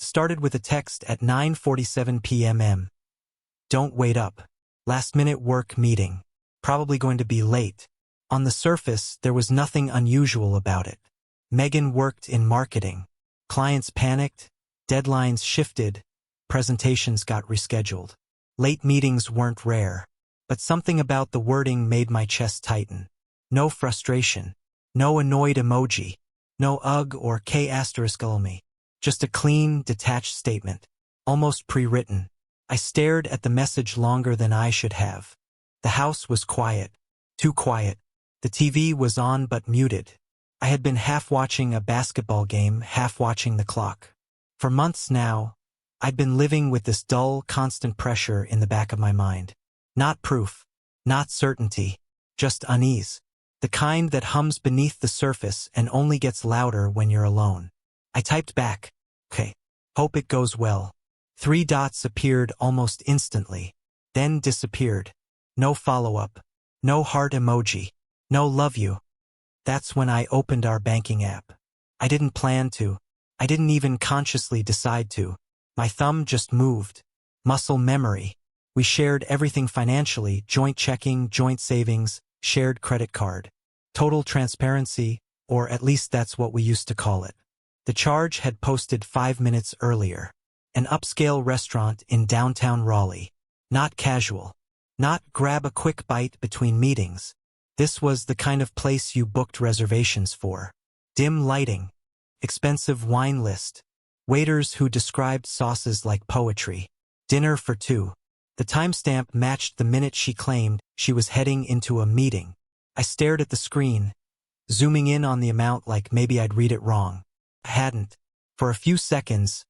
Started with a text at 9:47 p.m. Don't wait up. Last-minute work meeting. Probably going to be late. On the surface, there was nothing unusual about it. Megan worked in marketing. Clients panicked, deadlines shifted, presentations got rescheduled. Late meetings weren't rare, but something about the wording made my chest tighten. No frustration, no annoyed emoji, no ugh or k*me. Just a clean, detached statement, almost pre-written. I stared at the message longer than I should have. The house was quiet, too quiet. The TV was on but muted. I had been half watching a basketball game, half watching the clock. For months now, I'd been living with this dull, constant pressure in the back of my mind. Not proof, not certainty, just unease. The kind that hums beneath the surface and only gets louder when you're alone. I typed back, "Okay, hope it goes well." 3 dots appeared almost instantly, then disappeared. No follow-up, no heart emoji, no love you. That's when I opened our banking app. I didn't plan to. I didn't even consciously decide to. My thumb just moved. Muscle memory. We shared everything financially, joint checking, joint savings, shared credit card. Total transparency, or at least that's what we used to call it. The charge had posted 5 minutes earlier. An upscale restaurant in downtown Raleigh. Not casual. Not grab a quick bite between meetings. This was the kind of place you booked reservations for. Dim lighting. Expensive wine list. Waiters who described sauces like poetry. Dinner for 2. The timestamp matched the minute she claimed she was heading into a meeting. I stared at the screen, zooming in on the amount like maybe I'd read it wrong. I hadn't. For a few seconds,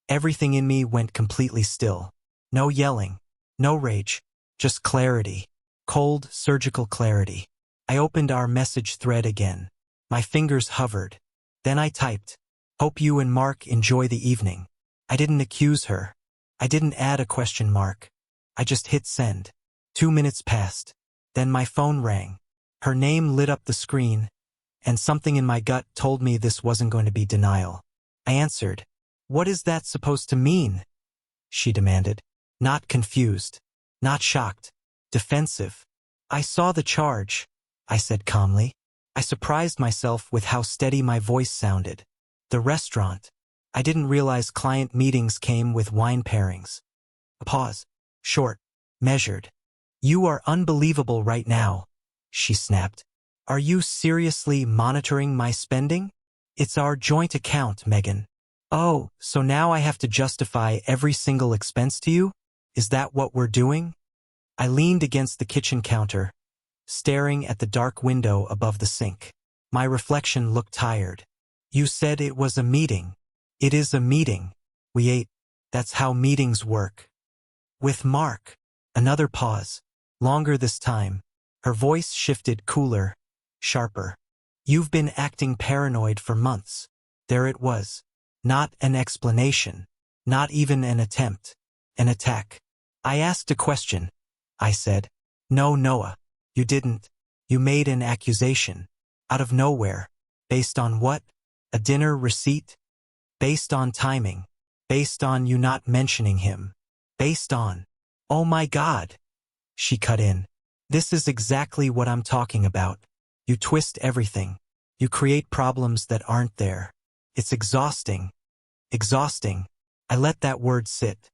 everything in me went completely still. No yelling, no rage, just clarity. Cold, surgical clarity. I opened our message thread again. My fingers hovered. Then I typed, "Hope you and Mark enjoy the evening." I didn't accuse her. I didn't add a question mark. I just hit send. 2 minutes passed. Then my phone rang. Her name lit up the screen, and something in my gut told me this wasn't going to be denial. I answered. "What is that supposed to mean?" she demanded. Not confused. Not shocked. Defensive. "I saw the charge," I said calmly. I surprised myself with how steady my voice sounded. The restaurant. I didn't realize client meetings came with wine pairings. A pause. Short. Measured. "You are unbelievable right now," she snapped. "Are you seriously monitoring my spending? It's our joint account, Megan." "Oh, so now I have to justify every single expense to you? Is that what we're doing?" I leaned against the kitchen counter, staring at the dark window above the sink. My reflection looked tired. "You said it was a meeting." "It is a meeting. We ate. That's how meetings work." "With Mark." Another pause. Longer this time. Her voice shifted cooler, sharper. "You've been acting paranoid for months." There it was. Not an explanation. Not even an attempt. An attack. "I asked a question," I said. "No, Noah. You didn't. You made an accusation. Out of nowhere. Based on what? A dinner receipt? Based on timing. Based on you not mentioning him. Based on..." "Oh my God," she cut in. "This is exactly what I'm talking about. You twist everything. You create problems that aren't there. It's exhausting. Exhausting." I let that word sit.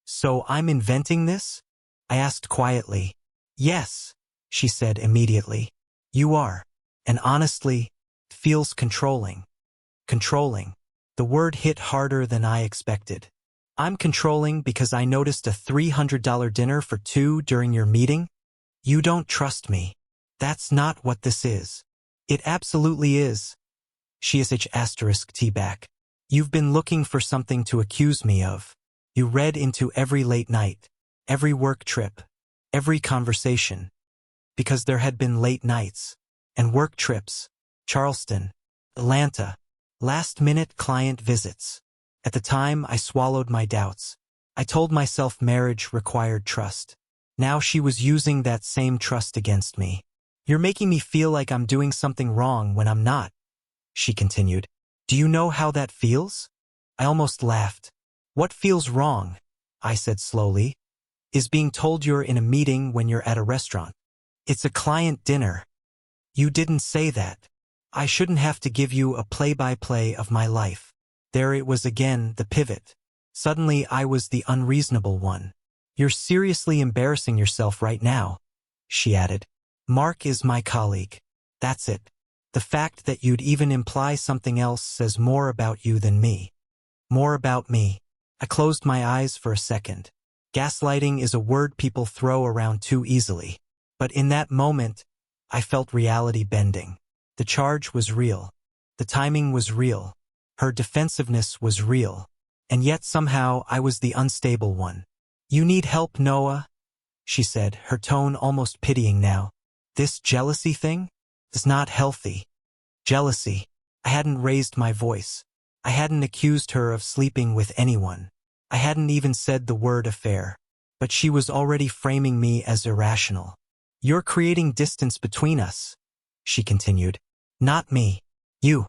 "So I'm inventing this?" I asked quietly. "Yes," she said immediately. "You are. And honestly, it feels controlling." Controlling. The word hit harder than I expected. "I'm controlling because I noticed a $300 dinner for 2 during your meeting? You don't trust me. That's not what this is." "It absolutely is." She *T back. "You've been looking for something to accuse me of. You read into every late night, every work trip, every conversation. Because there had been late nights and work trips, Charleston, Atlanta, last-minute client visits. At the time, I swallowed my doubts. I told myself marriage required trust. Now she was using that same trust against me. "You're making me feel like I'm doing something wrong when I'm not," she continued. "Do you know how that feels?" I almost laughed. What feels wrong, I said slowly, is being told you're in a meeting when you're at a restaurant. It's a client dinner. You didn't say that. I shouldn't have to give you a play-by-play of my life. There it was again, the pivot. Suddenly I was the unreasonable one. You're seriously embarrassing yourself right now, she added. Mark is my colleague. That's it. The fact that you'd even imply something else says more about you than me. More about me. I closed my eyes for a second. Gaslighting is a word people throw around too easily. But in that moment, I felt reality bending. The charge was real. The timing was real. Her defensiveness was real. And yet somehow I was the unstable one. You need help, Noah, she said, her tone almost pitying now. This jealousy thing is not healthy. Jealousy. I hadn't raised my voice. I hadn't accused her of sleeping with anyone. I hadn't even said the word affair. But she was already framing me as irrational. You're creating distance between us, she continued. Not me. You.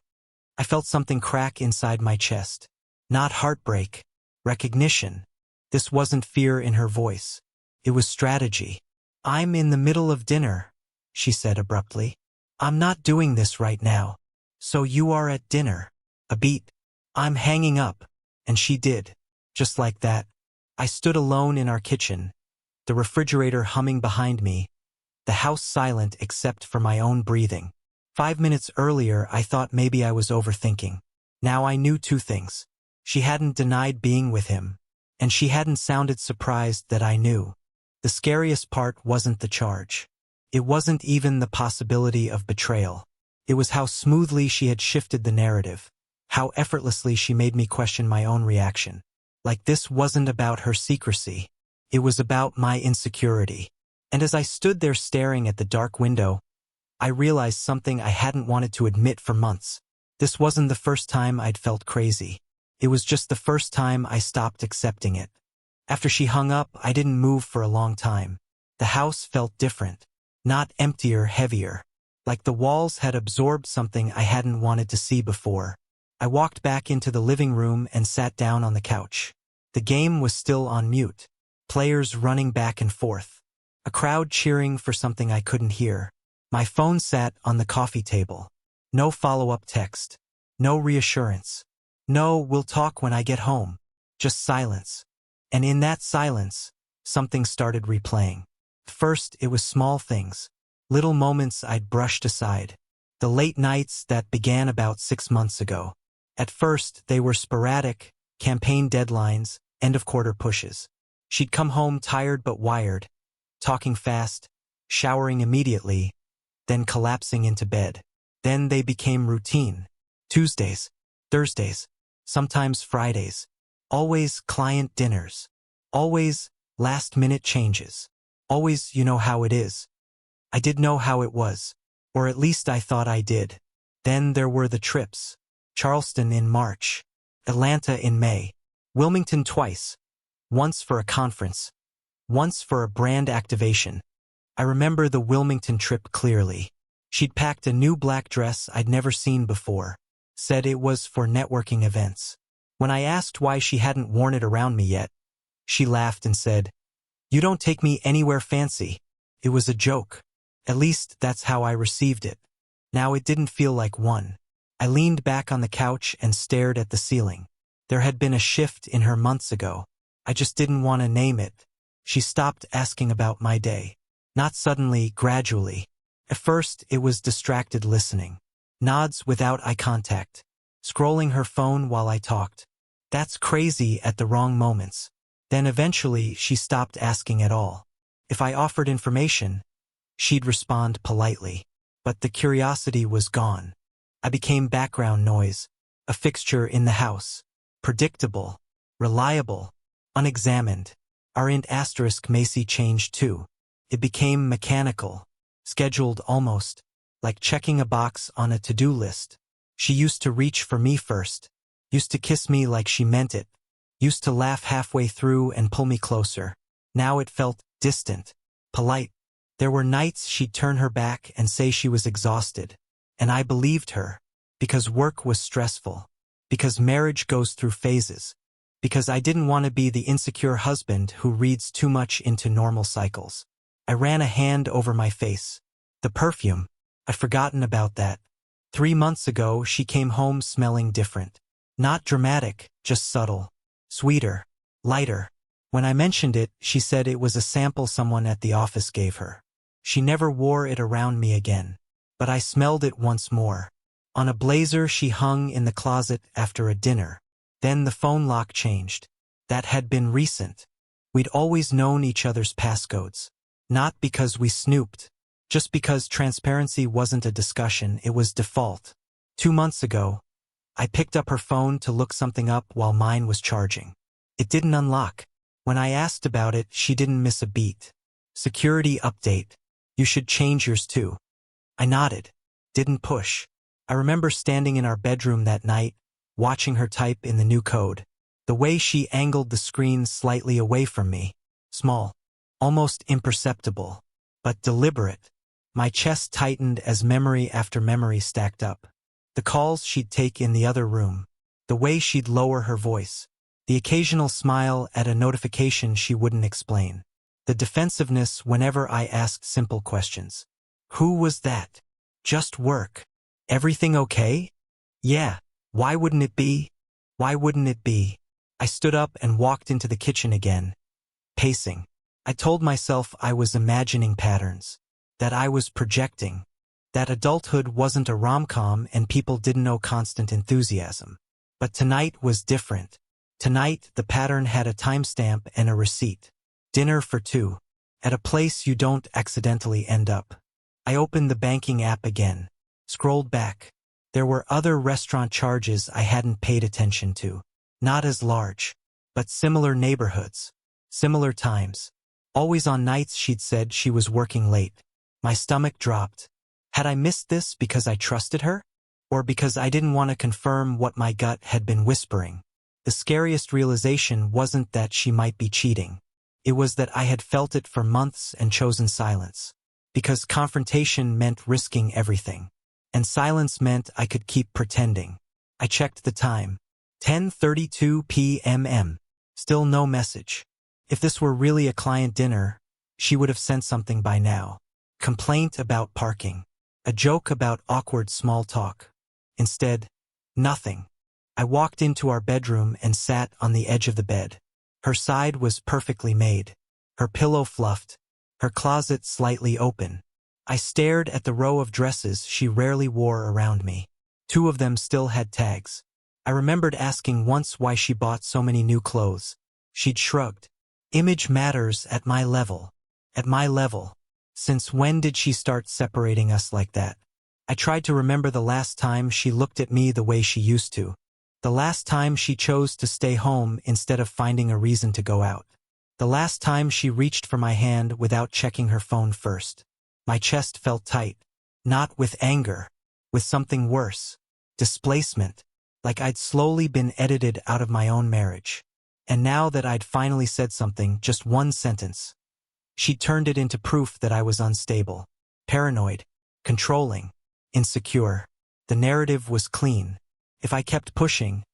I felt something crack inside my chest. Not heartbreak. Recognition. This wasn't fear in her voice. It was strategy. I'm in the middle of dinner, she said abruptly. I'm not doing this right now. So you are at dinner. A beat. I'm hanging up. And she did. Just like that. I stood alone in our kitchen, the refrigerator humming behind me, the house silent except for my own breathing. 5 minutes earlier, I thought maybe I was overthinking. Now I knew two things. She hadn't denied being with him, and she hadn't sounded surprised that I knew. The scariest part wasn't the charge. It wasn't even the possibility of betrayal. It was how smoothly she had shifted the narrative, how effortlessly she made me question my own reaction. Like this wasn't about her secrecy. It was about my insecurity. And as I stood there staring at the dark window, I realized something I hadn't wanted to admit for months. This wasn't the first time I'd felt crazy. It was just the first time I stopped accepting it. After she hung up, I didn't move for a long time. The house felt different. Not emptier, heavier. Like the walls had absorbed something I hadn't wanted to see before. I walked back into the living room and sat down on the couch. The game was still on mute. Players running back and forth. A crowd cheering for something I couldn't hear. My phone sat on the coffee table. No follow-up text. No reassurance. No, we'll talk when I get home. Just silence. And in that silence, something started replaying. First, it was small things. Little moments I'd brushed aside. The late nights that began about 6 months ago. At first, they were sporadic, campaign deadlines, end-of-quarter pushes. She'd come home tired but wired, talking fast, showering immediately, then collapsing into bed. Then they became routine. Tuesdays, Thursdays, sometimes Fridays. Always client dinners. Always last-minute changes. Always, you know how it is. I did know how it was, or at least I thought I did. Then there were the trips. Charleston in March, Atlanta in May, Wilmington twice, once for a conference, once for a brand activation. I remember the Wilmington trip clearly. She'd packed a new black dress I'd never seen before, said it was for networking events. When I asked why she hadn't worn it around me yet, she laughed and said, "You don't take me anywhere fancy." It was a joke. At least that's how I received it. Now it didn't feel like one. I leaned back on the couch and stared at the ceiling. There had been a shift in her months ago. I just didn't want to name it. She stopped asking about my day. Not suddenly, gradually. At first, it was distracted listening. Nods without eye contact. Scrolling her phone while I talked. That's crazy at the wrong moments. Then eventually, she stopped asking at all. If I offered information, she'd respond politely. But the curiosity was gone. I became background noise, a fixture in the house. Predictable, reliable, unexamined. Our int asterisk Macy changed too. It became mechanical, scheduled almost, like checking a box on a to-do list. She used to reach for me first, used to kiss me like she meant it, used to laugh halfway through and pull me closer. Now it felt distant, polite. There were nights she'd turn her back and say she was exhausted. And I believed her, because work was stressful, because marriage goes through phases, because I didn't want to be the insecure husband who reads too much into normal cycles. I ran a hand over my face. The perfume. I'd forgotten about that. 3 months ago, she came home smelling different. Not dramatic, just subtle. Sweeter. Lighter. When I mentioned it, she said it was a sample someone at the office gave her. She never wore it around me again. But I smelled it once more. On a blazer she hung in the closet after a dinner. Then the phone lock changed. That had been recent. We'd always known each other's passcodes. Not because we snooped. Just because transparency wasn't a discussion, it was default. 2 months ago, I picked up her phone to look something up while mine was charging. It didn't unlock. When I asked about it, she didn't miss a beat. Security update. You should change yours too. I nodded. Didn't push. I remember standing in our bedroom that night, watching her type in the new code. The way she angled the screen slightly away from me. Small. Almost imperceptible. But deliberate. My chest tightened as memory after memory stacked up. The calls she'd take in the other room. The way she'd lower her voice. The occasional smile at a notification she wouldn't explain. The defensiveness whenever I asked simple questions. Who was that? Just work. Everything okay? Yeah. Why wouldn't it be? Why wouldn't it be? I stood up and walked into the kitchen again. Pacing. I told myself I was imagining patterns. That I was projecting. That adulthood wasn't a rom-com and people didn't know constant enthusiasm. But tonight was different. Tonight, the pattern had a timestamp and a receipt. Dinner for 2. At a place you don't accidentally end up. I opened the banking app again. Scrolled back. There were other restaurant charges I hadn't paid attention to. Not as large. But similar neighborhoods. Similar times. Always on nights she'd said she was working late. My stomach dropped. Had I missed this because I trusted her? Or because I didn't want to confirm what my gut had been whispering? The scariest realization wasn't that she might be cheating. It was that I had felt it for months and chosen silence. Because confrontation meant risking everything. And silence meant I could keep pretending. I checked the time. 10:32 p.m. Still no message. If this were really a client dinner, she would have sent something by now. Complaint about parking. A joke about awkward small talk. Instead, nothing. I walked into our bedroom and sat on the edge of the bed. Her side was perfectly made. Her pillow fluffed. Her closet slightly open. I stared at the row of dresses she rarely wore around me. 2 of them still had tags. I remembered asking once why she bought so many new clothes. She'd shrugged. Image matters at my level. At my level. Since when did she start separating us like that? I tried to remember the last time she looked at me the way she used to. The last time she chose to stay home instead of finding a reason to go out. The last time she reached for my hand without checking her phone first. My chest felt tight. Not with anger. With something worse. Displacement. Like I'd slowly been edited out of my own marriage. And now that I'd finally said something, just one sentence, she'd turned it into proof that I was unstable. Paranoid. Controlling. Insecure. The narrative was clean. If I kept pushing,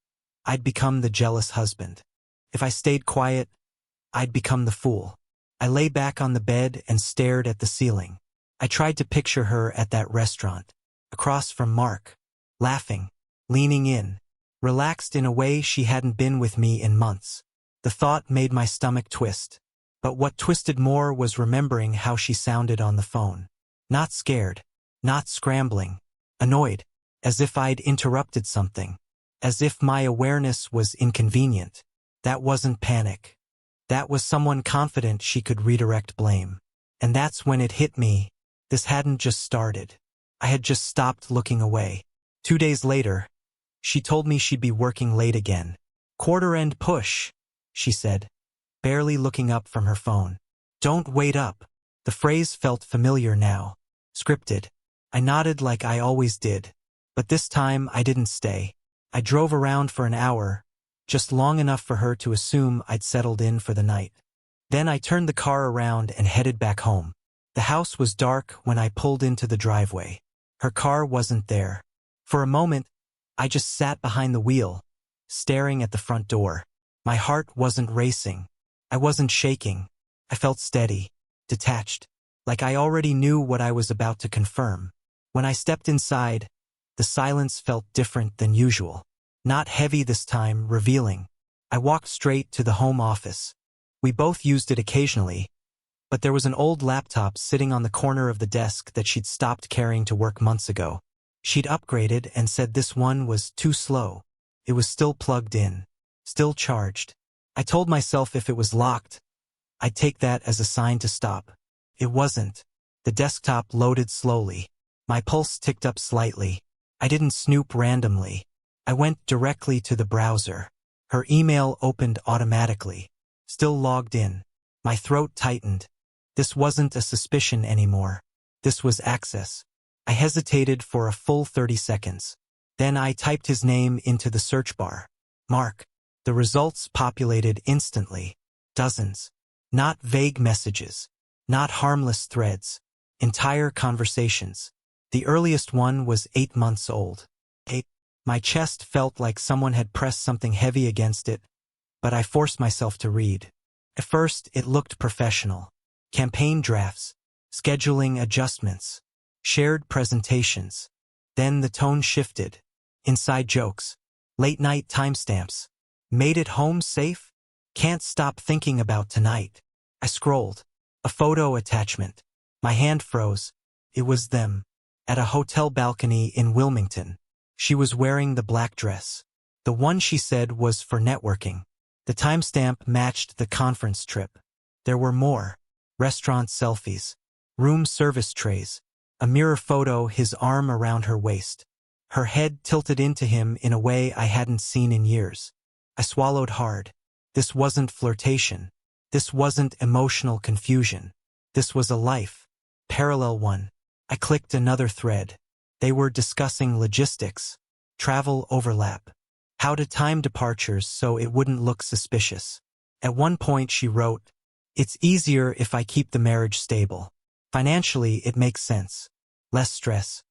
I'd become the jealous husband. If I stayed quiet, I'd become the fool. I lay back on the bed and stared at the ceiling. I tried to picture her at that restaurant, across from Mark, laughing, leaning in, relaxed in a way she hadn't been with me in months. The thought made my stomach twist. But what twisted more was remembering how she sounded on the phone. Not scared, not scrambling, annoyed, as if I'd interrupted something, as if my awareness was inconvenient. That wasn't panic. That was someone confident she could redirect blame. And that's when it hit me. This hadn't just started. I had just stopped looking away. 2 days later, she told me she'd be working late again. Quarter-end push, she said, barely looking up from her phone. Don't wait up. The phrase felt familiar now. Scripted. I nodded like I always did. But this time I didn't stay. I drove around for an hour, just long enough for her to assume I'd settled in for the night. Then I turned the car around and headed back home. The house was dark when I pulled into the driveway. Her car wasn't there. For a moment, I just sat behind the wheel, staring at the front door. My heart wasn't racing. I wasn't shaking. I felt steady, detached, like I already knew what I was about to confirm. When I stepped inside, the silence felt different than usual. Not heavy this time, revealing. I walked straight to the home office. We both used it occasionally, but there was an old laptop sitting on the corner of the desk that she'd stopped carrying to work months ago. She'd upgraded and said this one was too slow. It was still plugged in, still charged. I told myself if it was locked, I'd take that as a sign to stop. It wasn't. The desktop loaded slowly. My pulse ticked up slightly. I didn't snoop randomly. I went directly to the browser. Her email opened automatically. Still logged in. My throat tightened. This wasn't a suspicion anymore. This was access. I hesitated for a full 30 seconds. Then I typed his name into the search bar. Mark. The results populated instantly. Dozens. Not vague messages. Not harmless threads. Entire conversations. The earliest one was 8 months old. My chest felt like someone had pressed something heavy against it, but I forced myself to read. At first, it looked professional. Campaign drafts, scheduling adjustments, shared presentations. Then the tone shifted. Inside jokes, late-night timestamps. Made it home safe? Can't stop thinking about tonight. I scrolled. A photo attachment. My hand froze. It was them. At a hotel balcony in Wilmington. She was wearing the black dress. The one she said was for networking. The timestamp matched the conference trip. There were more. Restaurant selfies. Room service trays. A mirror photo, his arm around her waist. Her head tilted into him in a way I hadn't seen in years. I swallowed hard. This wasn't flirtation. This wasn't emotional confusion. This was a life. Parallel one. I clicked another thread. They were discussing logistics, travel overlap, how to time departures so it wouldn't look suspicious. At one point she wrote, "It's easier if I keep the marriage stable. Financially, it makes sense. Less stress."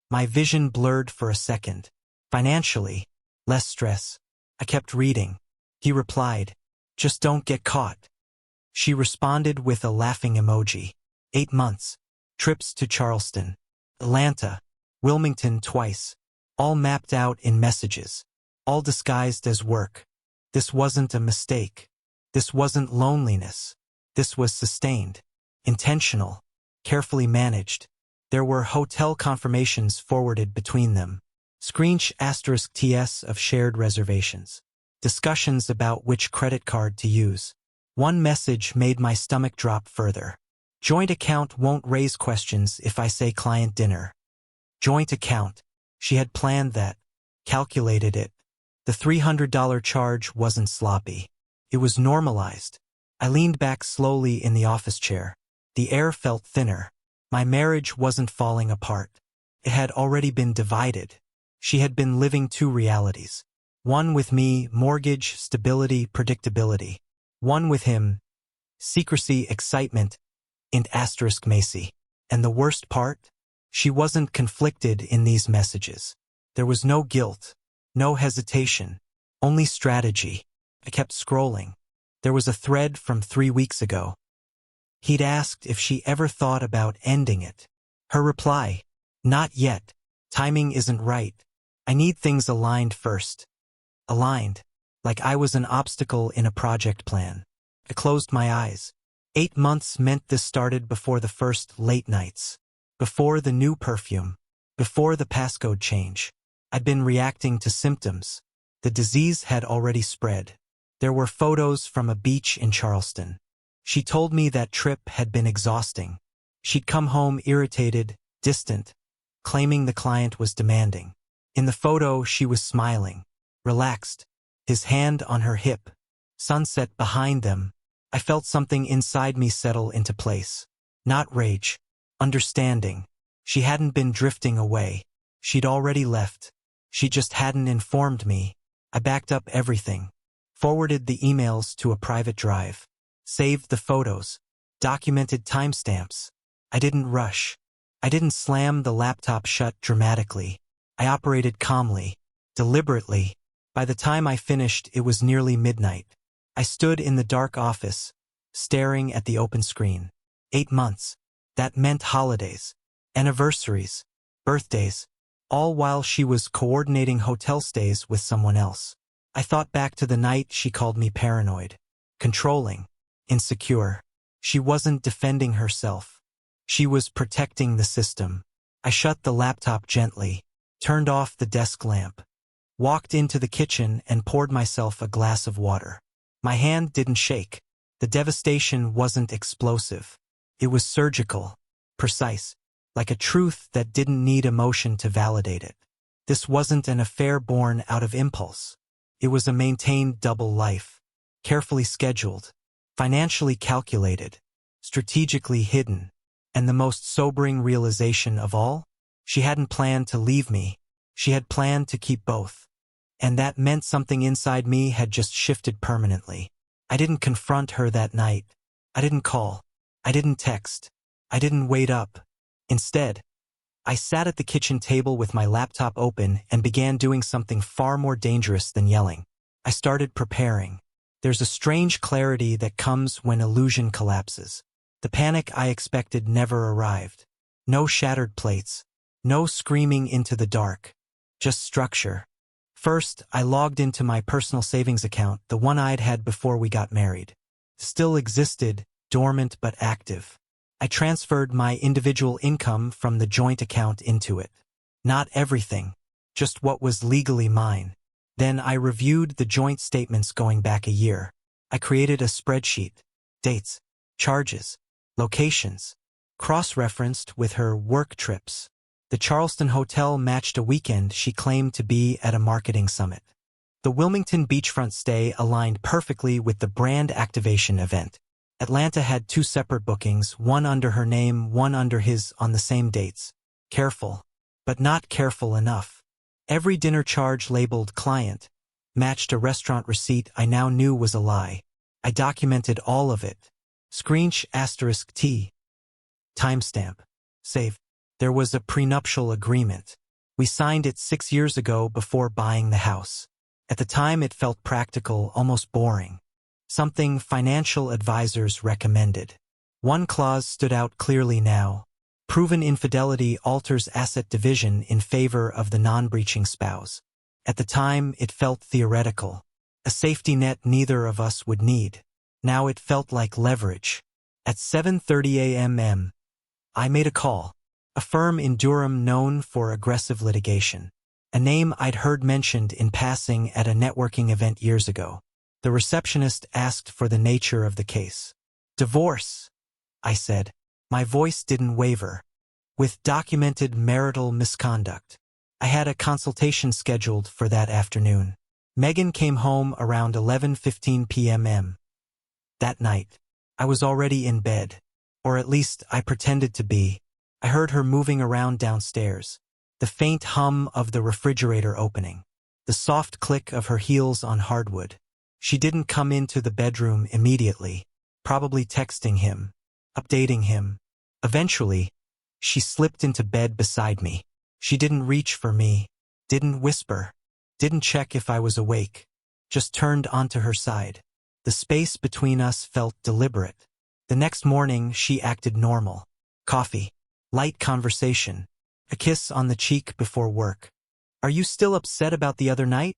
My vision blurred for a second. Financially, less stress. I kept reading. He replied, "Just don't get caught." She responded with a laughing emoji. 8 months. Trips to Charleston, Atlanta, Wilmington twice. All mapped out in messages. All disguised as work. This wasn't a mistake. This wasn't loneliness. This was sustained. Intentional. Carefully managed. There were hotel confirmations forwarded between them. **TS of shared reservations. Discussions about which credit card to use. One message made my stomach drop further. Joint account won't raise questions if I say client dinner. Joint account. She had planned that. Calculated it. The $300 charge wasn't sloppy. It was normalized. I leaned back slowly in the office chair. The air felt thinner. My marriage wasn't falling apart. It had already been divided. She had been living 2 realities. One with me, mortgage, stability, predictability. One with him, secrecy, excitement, and *Macy. And the worst part? She wasn't conflicted in these messages. There was no guilt, no hesitation, only strategy. I kept scrolling. There was a thread from 3 weeks ago. He'd asked if she ever thought about ending it. Her reply, "Not yet. Timing isn't right. I need things aligned first." Aligned, like I was an obstacle in a project plan. I closed my eyes. 8 months meant this started before the first late nights. Before the new perfume. Before the passcode change. I'd been reacting to symptoms. The disease had already spread. There were photos from a beach in Charleston. She told me that trip had been exhausting. She'd come home irritated, distant, claiming the client was demanding. In the photo, she was smiling, relaxed, his hand on her hip. Sunset behind them. I felt something inside me settle into place. Not rage. Understanding. She hadn't been drifting away. She'd already left. She just hadn't informed me. I backed up everything. Forwarded the emails to a private drive. Saved the photos. Documented timestamps. I didn't rush. I didn't slam the laptop shut dramatically. I operated calmly, deliberately, By the time I finished, it was nearly midnight. I stood in the dark office, staring at the open screen. 8 months. That meant holidays, anniversaries, birthdays, all while she was coordinating hotel stays with someone else. I thought back to the night she called me paranoid, controlling, insecure. She wasn't defending herself. She was protecting the system. I shut the laptop gently, turned off the desk lamp, walked into the kitchen and poured myself a glass of water. My hand didn't shake. The devastation wasn't explosive. It was surgical, precise, like a truth that didn't need emotion to validate it. This wasn't an affair born out of impulse. It was a maintained double life, carefully scheduled, financially calculated, strategically hidden, and the most sobering realization of all, she hadn't planned to leave me. She had planned to keep both. And that meant something inside me had just shifted permanently. I didn't confront her that night. I didn't call. I didn't text. I didn't wait up. Instead, I sat at the kitchen table with my laptop open and began doing something far more dangerous than yelling. I started preparing. There's a strange clarity that comes when illusion collapses. The panic I expected never arrived. No shattered plates. No screaming into the dark. Just structure. First, I logged into my personal savings account, the one I'd had before we got married. Still existed, dormant but active. I transferred my individual income from the joint account into it. Not everything, just what was legally mine. Then I reviewed the joint statements going back a year. I created a spreadsheet. Dates, charges, locations. Cross-referenced with her work trips. The Charleston Hotel matched a weekend she claimed to be at a marketing summit. The Wilmington beachfront stay aligned perfectly with the brand activation event. Atlanta had 2 separate bookings, one under her name, one under his, on the same dates. Careful, but not careful enough. Every dinner charge labeled client matched a restaurant receipt I now knew was a lie. I documented all of it. Screensh *T. Timestamp. Save. There was a prenuptial agreement. We signed it 6 years ago before buying the house. At the time it felt practical, almost boring. Something financial advisors recommended. One clause stood out clearly now. Proven infidelity alters asset division in favor of the non-breaching spouse. At the time it felt theoretical. A safety net neither of us would need. Now it felt like leverage. At 7:30 a.m. I made a call. A firm in Durham known for aggressive litigation. A name I'd heard mentioned in passing at a networking event years ago. The receptionist asked for the nature of the case. Divorce, I said. My voice didn't waver. With documented marital misconduct. I had a consultation scheduled for that afternoon. Megan came home around 11:15 p.m. That night, I was already in bed. Or at least I pretended to be. I heard her moving around downstairs. The faint hum of the refrigerator opening. The soft click of her heels on hardwood. She didn't come into the bedroom immediately. Probably texting him. Updating him. Eventually, she slipped into bed beside me. She didn't reach for me. Didn't whisper. Didn't check if I was awake. Just turned onto her side. The space between us felt deliberate. The next morning, she acted normal. Coffee. Light conversation. A kiss on the cheek before work. Are you still upset about the other night?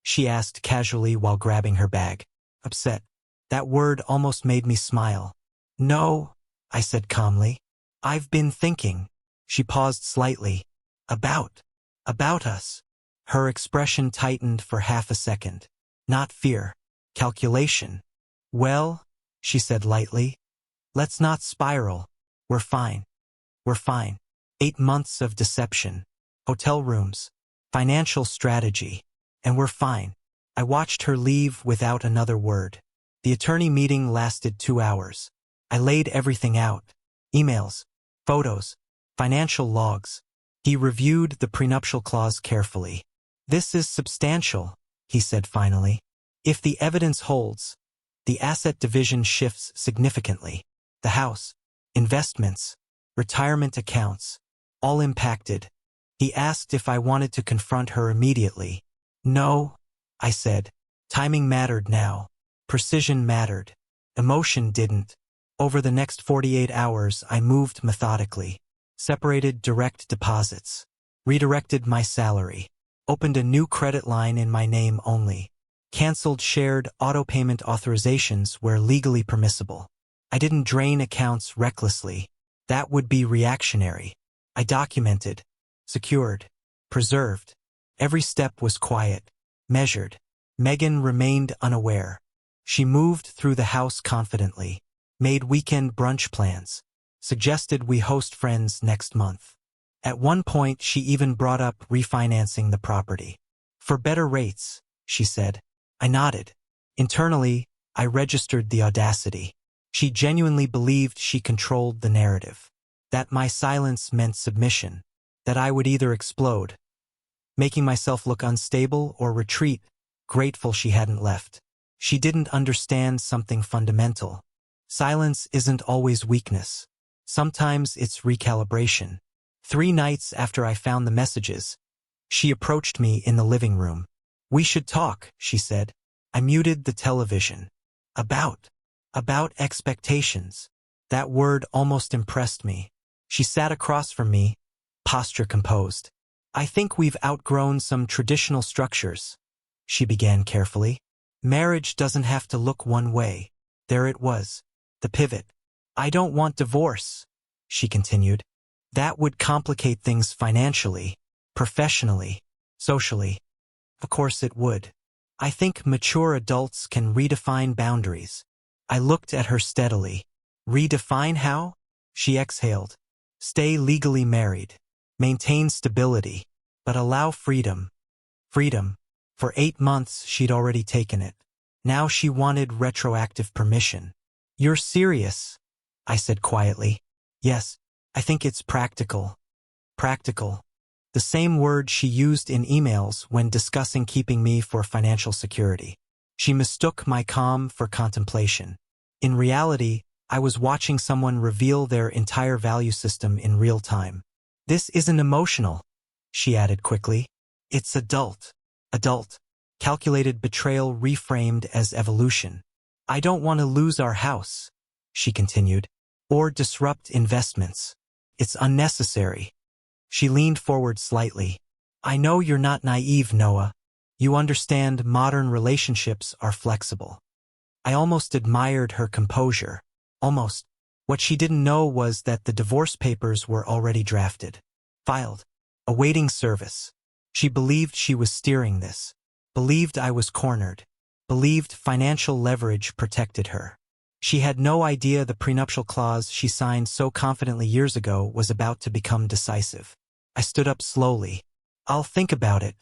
She asked casually while grabbing her bag. Upset. That word almost made me smile. No, I said calmly. I've been thinking. She paused slightly. About us. Her expression tightened for half a second. Not fear. Calculation. Well, she said lightly. Let's not spiral. We're fine. We're fine. 8 months of deception. Hotel rooms. Financial strategy. And we're fine. I watched her leave without another word. The attorney meeting lasted 2 hours. I laid everything out. Emails. Photos. Financial logs. He reviewed the prenuptial clause carefully. This is substantial, he said finally. If the evidence holds, the asset division shifts significantly. The house, investments, retirement accounts, all impacted. He asked if I wanted to confront her immediately. No, I said. Timing mattered now. Precision mattered. Emotion didn't. Over the next 48 hours, I moved methodically. Separated direct deposits. Redirected my salary. Opened a new credit line in my name only. Canceled shared auto-payment authorizations where legally permissible. I didn't drain accounts recklessly. That would be reactionary. I documented, secured, preserved. Every step was quiet, measured. Megan remained unaware. She moved through the house confidently, made weekend brunch plans, suggested we host friends next month. At one point, she even brought up refinancing the property. For better rates, she said. I nodded. Internally, I registered the audacity. She genuinely believed she controlled the narrative. That my silence meant submission. That I would either explode, making myself look unstable, or retreat, grateful she hadn't left. She didn't understand something fundamental. Silence isn't always weakness. Sometimes it's recalibration. 3 nights after I found the messages, she approached me in the living room. We should talk, she said. I muted the television. About expectations. That word almost impressed me. She sat across from me, posture composed. I think we've outgrown some traditional structures, she began carefully. Marriage doesn't have to look one way. There it was, the pivot. I don't want divorce, she continued. That would complicate things financially, professionally, socially. Of course it would. I think mature adults can redefine boundaries. I looked at her steadily. Redefine how? She exhaled. Stay legally married. Maintain stability. But allow freedom. Freedom. For 8 months she'd already taken it. Now she wanted retroactive permission. You're serious, I said quietly. Yes, I think it's practical. Practical. The same word she used in emails when discussing keeping me for financial security. She mistook my calm for contemplation. In reality, I was watching someone reveal their entire value system in real time. This isn't emotional, she added quickly. It's adult. Adult. Calculated betrayal reframed as evolution. I don't want to lose our house, she continued, or disrupt investments. It's unnecessary. She leaned forward slightly. I know you're not naive, Noah. You understand modern relationships are flexible. I almost admired her composure. Almost. What she didn't know was that the divorce papers were already drafted. Filed. Awaiting service. She believed she was steering this. Believed I was cornered. Believed financial leverage protected her. She had no idea the prenuptial clause she signed so confidently years ago was about to become decisive. I stood up slowly. I'll think about it,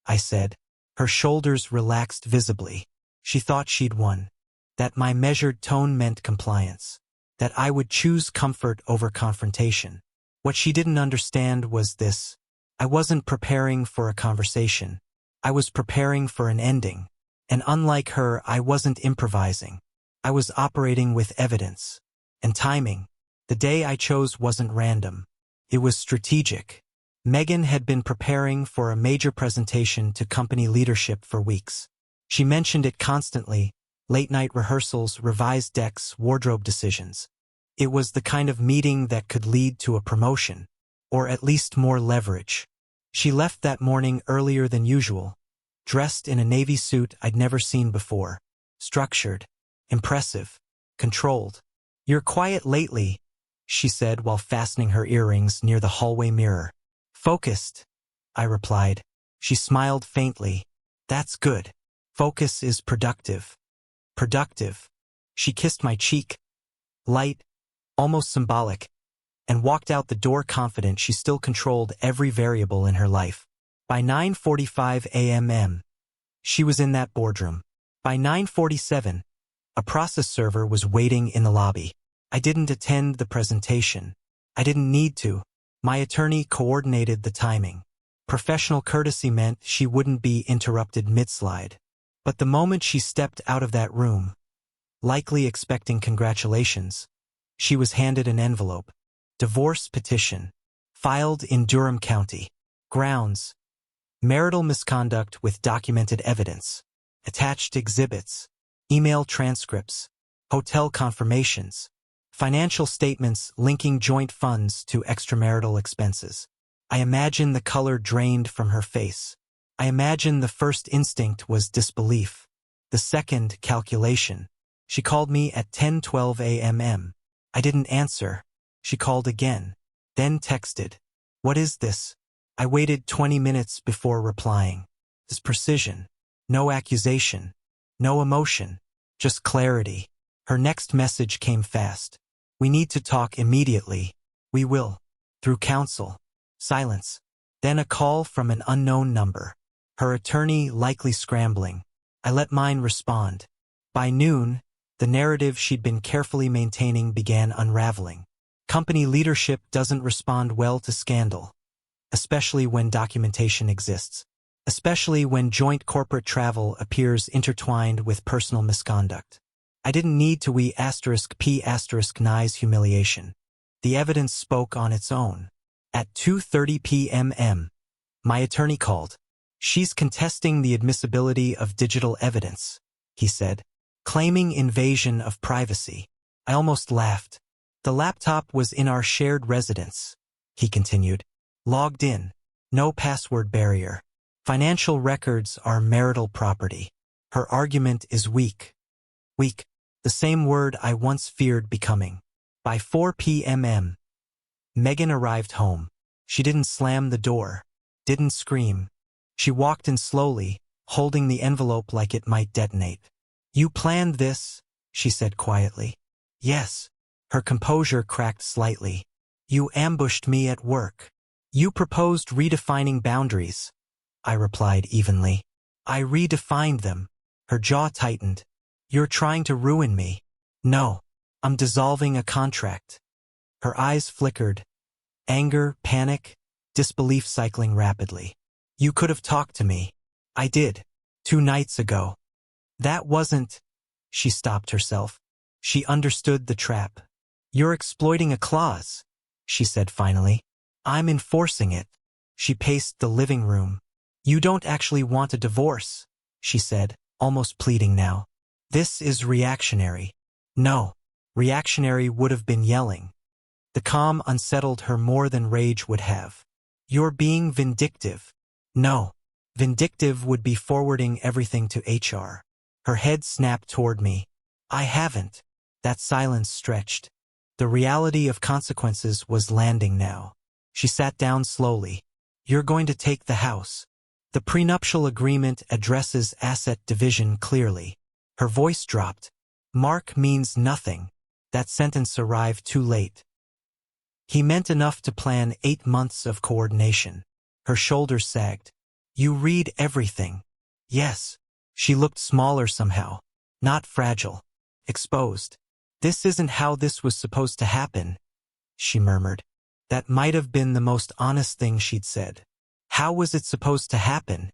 I said. Her shoulders relaxed visibly. She thought she'd won. That my measured tone meant compliance. That I would choose comfort over confrontation. What she didn't understand was this. I wasn't preparing for a conversation. I was preparing for an ending. And unlike her, I wasn't improvising. I was operating with evidence. And timing. The day I chose wasn't random. It was strategic. Megan had been preparing for a major presentation to company leadership for weeks. She mentioned it constantly, late-night rehearsals, revised decks, wardrobe decisions. It was the kind of meeting that could lead to a promotion, or at least more leverage. She left that morning earlier than usual, dressed in a navy suit I'd never seen before. Structured, impressive, controlled. You're quiet lately, she said while fastening her earrings near the hallway mirror. Focused, I replied. She smiled faintly. That's good. Focus is productive. Productive. She kissed my cheek, light, almost symbolic, and walked out the door confident she still controlled every variable in her life. By 9:45 a.m., she was in that boardroom. By 9:47, a process server was waiting in the lobby. I didn't attend the presentation. I didn't need to. My attorney coordinated the timing. Professional courtesy meant she wouldn't be interrupted mid-slide. But the moment she stepped out of that room, likely expecting congratulations, she was handed an envelope. Divorce petition. Filed in Durham County. Grounds. Marital misconduct with documented evidence. attached exhibits, email transcripts, hotel confirmations, financial statements linking joint funds to extramarital expenses. I imagine the color drained from her face. I imagine the first instinct was disbelief. The second, calculation. She called me at 10:12 a.m. I didn't answer. She called again, then texted. What is this? I waited 20 minutes before replying. This precision. No accusation. No emotion. Just clarity. Her next message came fast. We need to talk immediately. We will. Through counsel. Silence. Then a call from an unknown number. Her attorney likely scrambling. I let mine respond. By noon, the narrative she'd been carefully maintaining began unraveling. Company leadership doesn't respond well to scandal, especially when documentation exists, especially when joint corporate travel appears intertwined with personal misconduct. I didn't need to *P*Ni's humiliation. The evidence spoke on its own. At 2:30 p.m., my attorney called. She's contesting the admissibility of digital evidence, he said, claiming invasion of privacy. I almost laughed. The laptop was in our shared residence, he continued. Logged in. No password barrier. Financial records are marital property. Her argument is weak. Weak. The same word I once feared becoming. By 4 p.m., Megan arrived home. She didn't slam the door. Didn't scream. She walked in slowly, holding the envelope like it might detonate. You planned this, she said quietly. Yes. Her composure cracked slightly. You ambushed me at work. You proposed redefining boundaries. I replied evenly. I redefined them. Her jaw tightened. You're trying to ruin me. No. I'm dissolving a contract. Her eyes flickered. Anger, panic, disbelief cycling rapidly. You could have talked to me. I did. 2 nights ago. That wasn't... She stopped herself. She understood the trap. You're exploiting a clause, she said finally. I'm enforcing it. She paced the living room. You don't actually want a divorce, she said, almost pleading now. This is reactionary. No. Reactionary would have been yelling. The calm unsettled her more than rage would have. You're being vindictive. No. Vindictive would be forwarding everything to HR. Her head snapped toward me. I haven't. That silence stretched. The reality of consequences was landing now. She sat down slowly. You're going to take the house. The prenuptial agreement addresses asset division clearly. Her voice dropped. Mark means nothing. That sentence arrived too late. He meant enough to plan 8 months of coordination. Her shoulders sagged. You read everything. Yes. She looked smaller somehow. Not fragile. Exposed. This isn't how this was supposed to happen, she murmured. That might have been the most honest thing she'd said. How was it supposed to happen?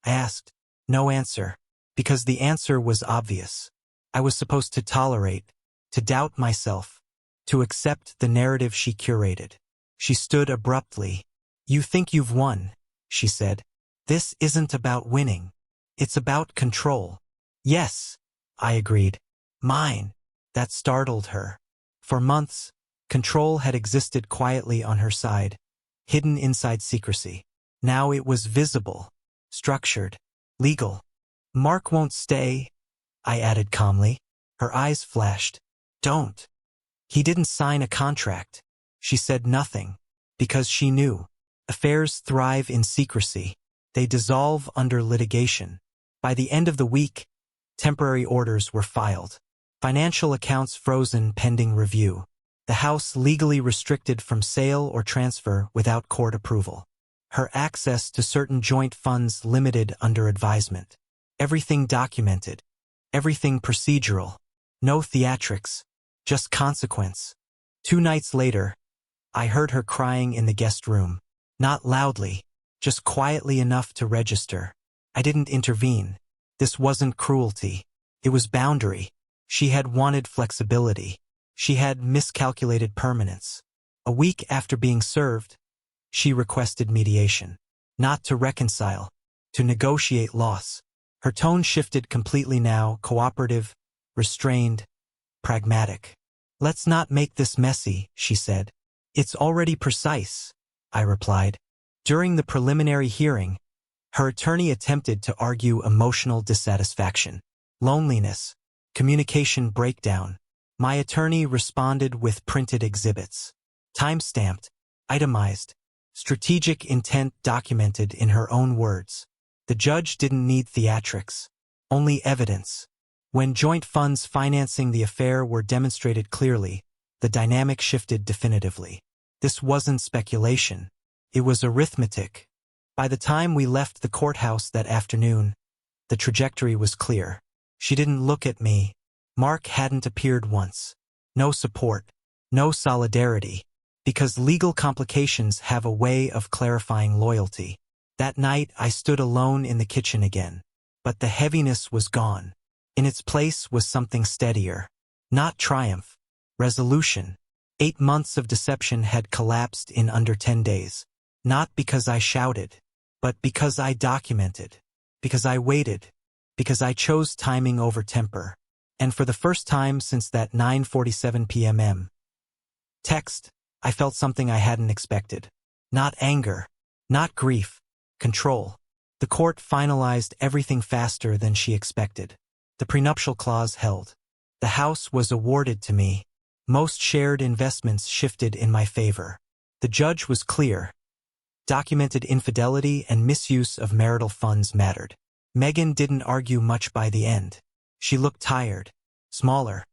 I asked. No answer. Because the answer was obvious. I was supposed to tolerate, to doubt myself, to accept the narrative she curated. She stood abruptly. You think you've won, she said. This isn't about winning. It's about control. Yes, I agreed. Mine. That startled her. For months, control had existed quietly on her side, hidden inside secrecy. Now it was visible, structured, legal. Mark won't stay, I added calmly. Her eyes flashed. Don't. He didn't sign a contract. She said nothing, because she knew. Affairs thrive in secrecy. They dissolve under litigation. By the end of the week, temporary orders were filed. Financial accounts frozen pending review. The house legally restricted from sale or transfer without court approval. Her access to certain joint funds limited under advisement. Everything documented. Everything procedural. No theatrics. Just consequence. 2 nights later, I heard her crying in the guest room. Not loudly, just quietly enough to register. I didn't intervene. This wasn't cruelty. It was boundary. She had wanted flexibility. She had miscalculated permanence. A week after being served, she requested mediation. Not to reconcile, to negotiate loss. Her tone shifted completely now, cooperative, restrained, pragmatic. "Let's not make this messy," she said. "It's already precise," I replied. During the preliminary hearing, her attorney attempted to argue emotional dissatisfaction, loneliness, communication breakdown. My attorney responded with printed exhibits. Time-stamped, itemized, strategic intent documented in her own words. The judge didn't need theatrics, only evidence. When joint funds financing the affair were demonstrated clearly, the dynamic shifted definitively. This wasn't speculation. It was arithmetic. By the time we left the courthouse that afternoon, the trajectory was clear. She didn't look at me. Mark hadn't appeared once. No support, no solidarity, because legal complications have a way of clarifying loyalty. That night, I stood alone in the kitchen again, but the heaviness was gone. In its place was something steadier. Not triumph, resolution. 8 months of deception had collapsed in under 10 days. Not because I shouted, but because I documented, because I waited, because I chose timing over temper. And for the first time since that 9:47 p.m. text, I felt something I hadn't expected. Not anger, not grief, control. The court finalized everything faster than she expected. The prenuptial clause held. The house was awarded to me. Most shared investments shifted in my favor. The judge was clear. Documented infidelity and misuse of marital funds mattered. Megan didn't argue much by the end. She looked tired, smaller.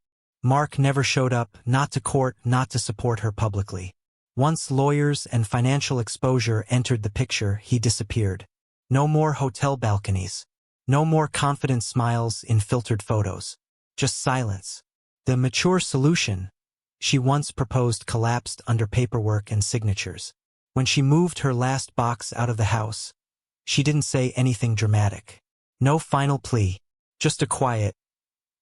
Mark never showed up, not to court, not to support her publicly. Once lawyers and financial exposure entered the picture, he disappeared. No more hotel balconies. No more confident smiles in filtered photos. Just silence. The mature solution she once proposed collapsed under paperwork and signatures. When she moved her last box out of the house, she didn't say anything dramatic. No final plea. Just a quiet,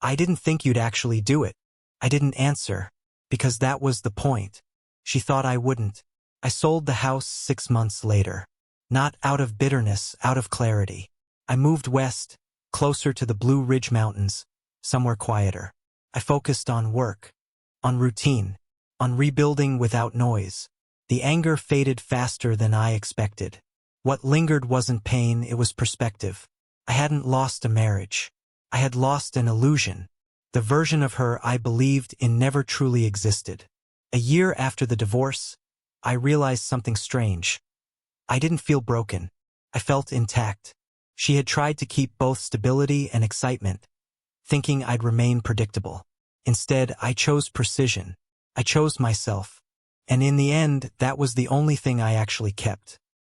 "I didn't think you'd actually do it." I didn't answer, because that was the point. She thought I wouldn't. I sold the house 6 months later. Not out of bitterness, out of clarity. I moved west, closer to the Blue Ridge Mountains, somewhere quieter. I focused on work, on routine, on rebuilding without noise. The anger faded faster than I expected. What lingered wasn't pain, it was perspective. I hadn't lost a marriage. I had lost an illusion. The version of her I believed in never truly existed. A year after the divorce, I realized something strange. I didn't feel broken. I felt intact. She had tried to keep both stability and excitement, thinking I'd remain predictable. Instead, I chose precision. I chose myself. And in the end, that was the only thing I actually kept.